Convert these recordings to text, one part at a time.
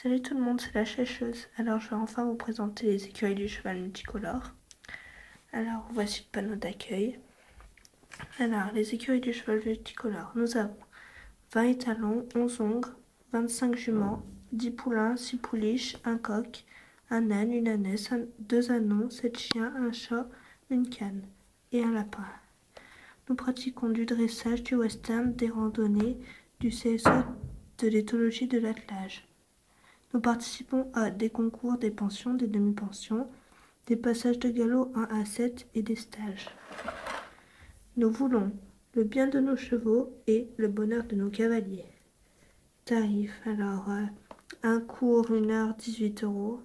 Salut tout le monde, c'est la chercheuse. Alors je vais enfin vous présenter les écuries du cheval multicolore. Alors voici le panneau d'accueil. Alors les écuries du cheval multicolore, nous avons 20 étalons, 11 ongres, 25 juments, 10 poulains, 6 pouliches, un coq, un âne, une ânesse, 2 ânons, 7 chiens, un chat, une canne et un lapin. Nous pratiquons du dressage, du western, des randonnées, du CSO, de l'éthologie, de l'attelage. Nous participons à des concours, des pensions, des demi-pensions, des passages de galop 1 à 7 et des stages. Nous voulons le bien de nos chevaux et le bonheur de nos cavaliers. Tarif, alors un cours 1 heure 18 €,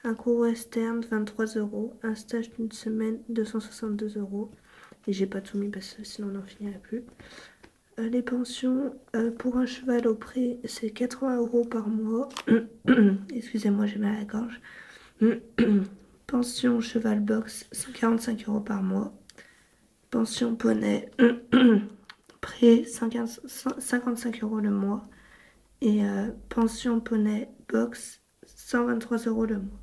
un cours western 23 €, un stage d'une semaine 262 €. Et j'ai pas tout mis parce que sinon on n'en finirait plus. Les pensions pour un cheval au pré, c'est 80 € par mois. Excusez-moi, j'ai mal à la gorge. Pension cheval box, 145 € par mois. Pension poney, pré, 55 € le mois. Et pension poney box, 123 € le mois.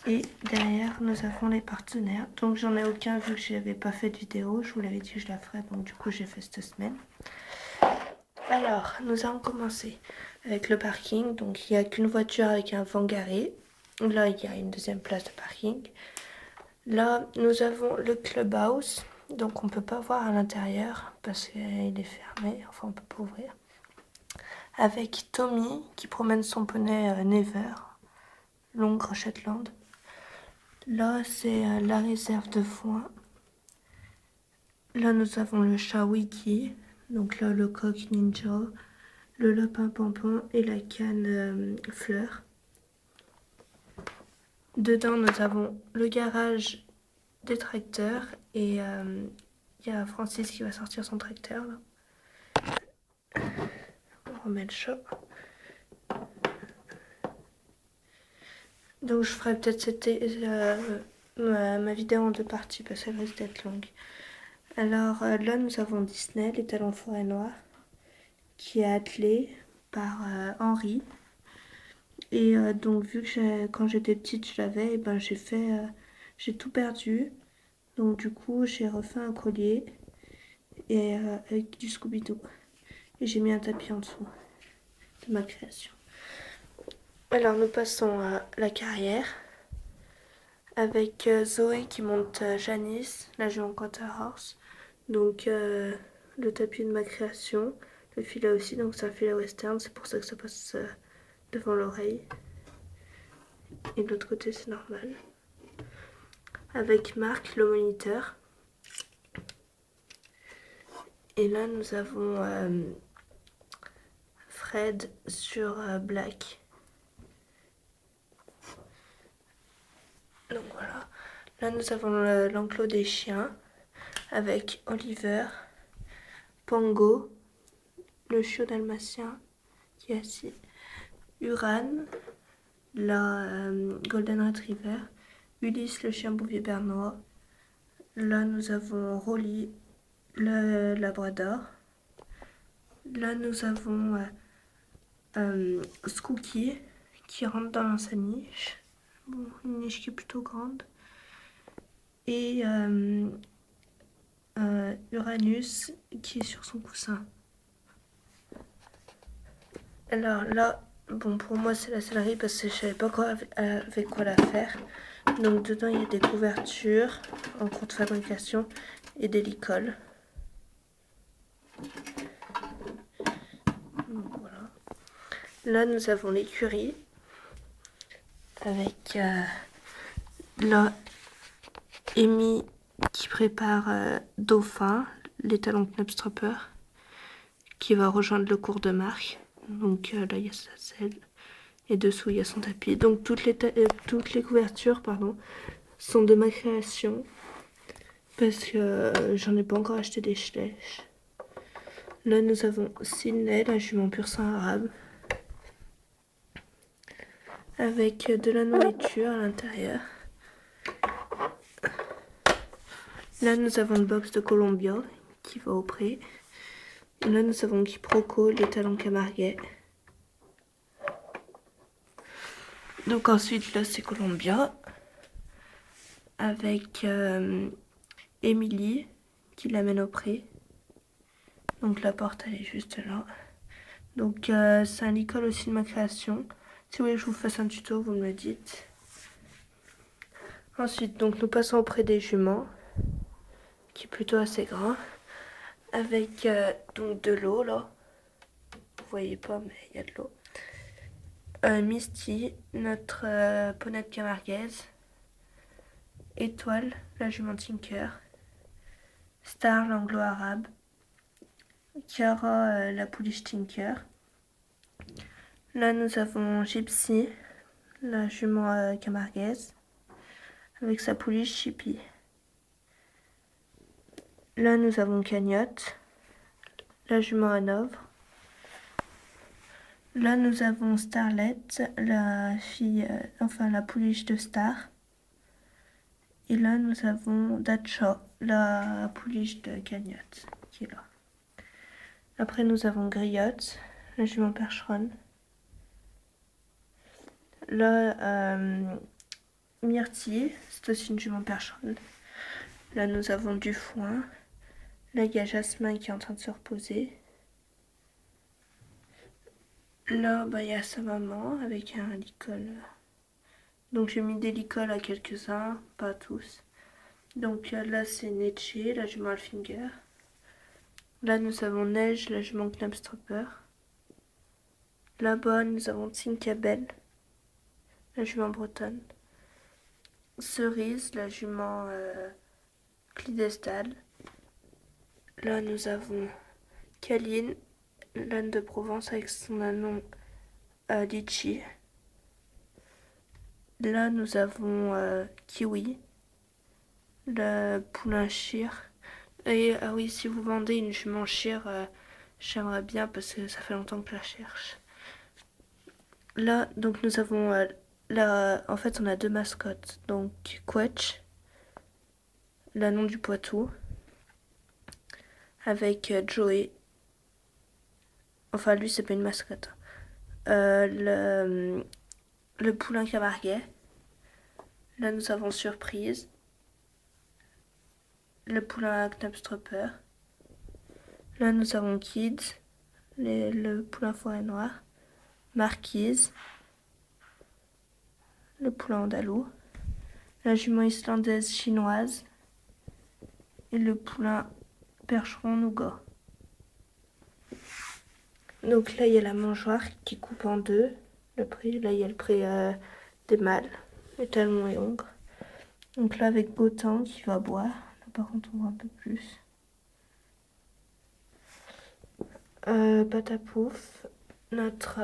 Et derrière, nous avons les partenaires. Donc, j'en ai aucun vu que je n'avais pas fait de vidéo. Je vous l'avais dit que je la ferais. Donc, du coup, j'ai fait cette semaine. Alors, nous allons commencer avec le parking. Donc, il n'y a qu'une voiture avec un vent garé. Là, il y a une deuxième place de parking. Là, nous avons le clubhouse. Donc, on ne peut pas voir à l'intérieur parce qu'il est fermé. Enfin, on ne peut pas ouvrir. Avec Tommy qui promène son poney Never, l'Ongre Shetland. Là, c'est la réserve de foin. Là, nous avons le chat Wiki. Donc là, le coq Ninja, le lapin Pampon et la canne Fleur. Dedans, nous avons le garage des tracteurs et il y a Francis qui va sortir son tracteur. Là. On remet le chat. Donc je ferai peut-être ma vidéo en 2 parties parce qu'elle risque d'être longue. Alors là, nous avons Disney, les talons forêt noire, qui est attelé par Henri. Et donc vu que quand j'étais petite je l'avais, et ben j'ai tout perdu. Donc du coup j'ai refait un collier et avec du Scooby-Doo. Et j'ai mis un tapis en dessous de ma création. Alors nous passons à la carrière avec Zoé qui monte Janice, la jument quarter horse. Donc le tapis de ma création, le filet aussi, donc c'est un filet western, c'est pour ça que ça passe devant l'oreille. Et de l'autre côté c'est normal. Avec Marc, le moniteur. Et là nous avons Fred sur Black. Donc voilà. Là nous avons l'enclos des chiens avec Oliver, Pongo, le chiot dalmatien qui est assis, Uran, la Golden Retriever, Ulysse le chien bouvier bernois. Là nous avons Rolly, le labrador. Là nous avons Skooky qui rentre dans sa niche. Bon, une niche qui est plutôt grande. Et Uranus qui est sur son coussin. Alors là, bon pour moi c'est la sellerie parce que je savais pas avec quoi la faire. Donc dedans il y a des couvertures en cours de fabrication et des licoles. Donc voilà. Là nous avons l'écurie avec là Amy qui prépare Dauphin, l'étalon Knobstropper, qui va rejoindre le cours de Marc. Donc là il y a sa selle et dessous il y a son tapis. Donc toutes les couvertures sont de ma création parce que j'en ai pas encore acheté des chlèches. Là nous avons Sydney, la jument pur sang arabe, avec de la nourriture à l'intérieur. Là nous avons le box de Columbia qui va au pré. Là nous avons Quiproquo, les talons Camarguais. Donc ensuite là c'est Columbia avec Émilie qui l'amène au pré. Donc la porte elle est juste là. Donc c'est un école aussi de ma création. Si vous voulez que je vous fasse un tuto, vous me le dites. Ensuite donc nous passons auprès des juments qui est plutôt assez grand. Avec donc de l'eau là. Vous voyez pas mais il y a de l'eau. Misty, notre poney de camarguaise. Étoile, la jument Tinker. Star, l'anglo-arabe. Cara, la pouliche Tinker. Là, nous avons Gypsy, la jument camarguaise, avec sa pouliche Chippy. Là, nous avons Cagnotte, la jument Hanovre. Là, nous avons Starlet, la fille, enfin la pouliche de Star. Et là, nous avons Dacha, la pouliche de Cagnotte, qui est là. Après, nous avons Griotte, la jument percheronne. Là, Myrtille, c'est aussi une jument percheronne. Là, nous avons du foin. Là, il y a Jasmin qui est en train de se reposer. Là, il y a sa maman avec un licol. Donc, j'ai mis des licols à quelques-uns, pas à tous. Donc, là, c'est Netche, la jument Alfinger. Là, nous avons Neige, la jument Knapstropper. Là-bas, nous avons Tinkerbell, la jument bretonne. Cerise, la jument Clydesdale. Là, nous avons Caline, l'âne de Provence avec son anon Litchi. Là, nous avons Kiwi, le poulain Chir. Et ah oui, si vous vendez une jument Chir, j'aimerais bien parce que ça fait longtemps que je la cherche. Là, donc nous avons en fait, on a deux mascottes. Donc Quetch, l'anon du Poitou, avec Joey. Enfin, lui, c'est pas une mascotte. Le poulain camarguais. Là, nous avons Surprise. Le poulain Knapstropper. Là, nous avons Kids. Le poulain forêt noire. Marquise. Le poulain andalou. La jument islandaise chinoise. Et le poulain percheron nougat. Donc là, il y a la mangeoire qui coupe en deux. Le prix, là, il y a le prix des mâles, les talons et ongles. Donc là, avec beau temps qui va boire. Là, par contre, on voit un peu plus. Patapouf, notre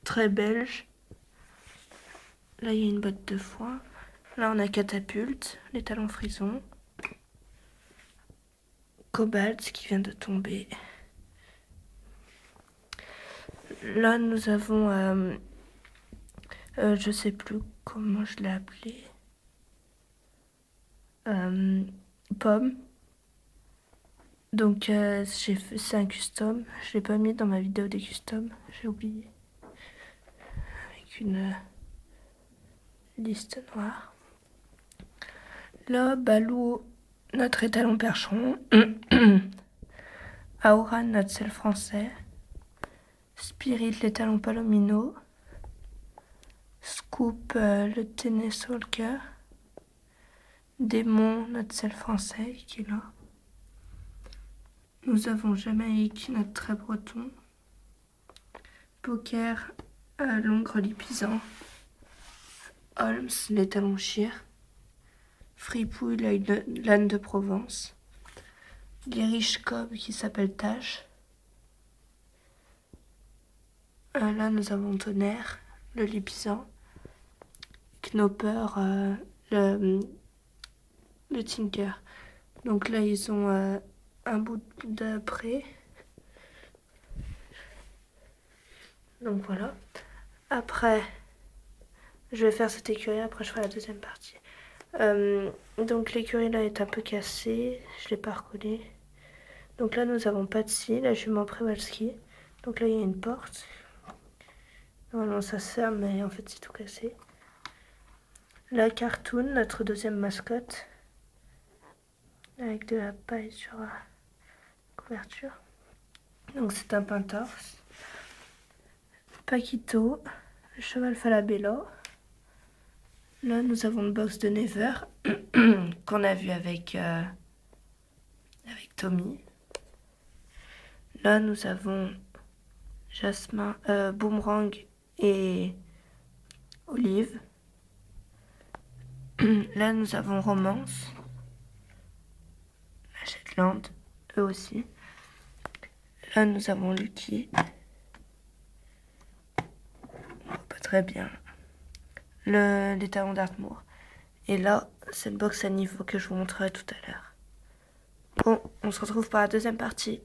très belge. Là, il y a une botte de foin. Là, on a Catapulte, les talons frisons. Cobalt qui vient de tomber. Là, nous avons, je sais plus comment je l'ai appelé. Pomme. Donc, c'est un custom. Je l'ai pas mis dans ma vidéo des customs. J'ai oublié. Avec une liste noire. Là, Balou, notre étalon percheron. Aura, notre sel français. Spirit, l'étalon palomino. Scoop, le Tennessolker. Démon, notre sel français qui est là. Nous avons Jamaïque, notre très breton. Poker, l'ongre lipisant. Holmes, l'étalon chir. Fripouille, l'âne de Provence. Guériche Cobb qui s'appelle Tache. Là, nous avons Tonnerre, le lipisant. Knopper, le Tinker. Donc là, ils ont un bout de près. Donc voilà. Après, je vais faire cette écurie, après je ferai la deuxième partie. Donc l'écurie là est un peu cassée, je l'ai pas recollée. Donc là nous avons Patsy, la jument Przewalski. Donc là il y a une porte. Normalement ça se ferme, mais en fait c'est tout cassé. La Cartoon, notre deuxième mascotte, avec de la paille sur la couverture. Donc c'est un pintorse. Paquito, le cheval Falabella. Là nous avons le box de Never qu'on a vu avec Tommy. Là nous avons Jasmin, Boomerang et Olive. Là nous avons Romance, la Shetland, eux aussi. Là nous avons Lucky. On voit pas très bien. Les talons d'Artmoor. Et là, cette box à niveau que je vous montrerai tout à l'heure. Bon, on se retrouve pour la deuxième partie.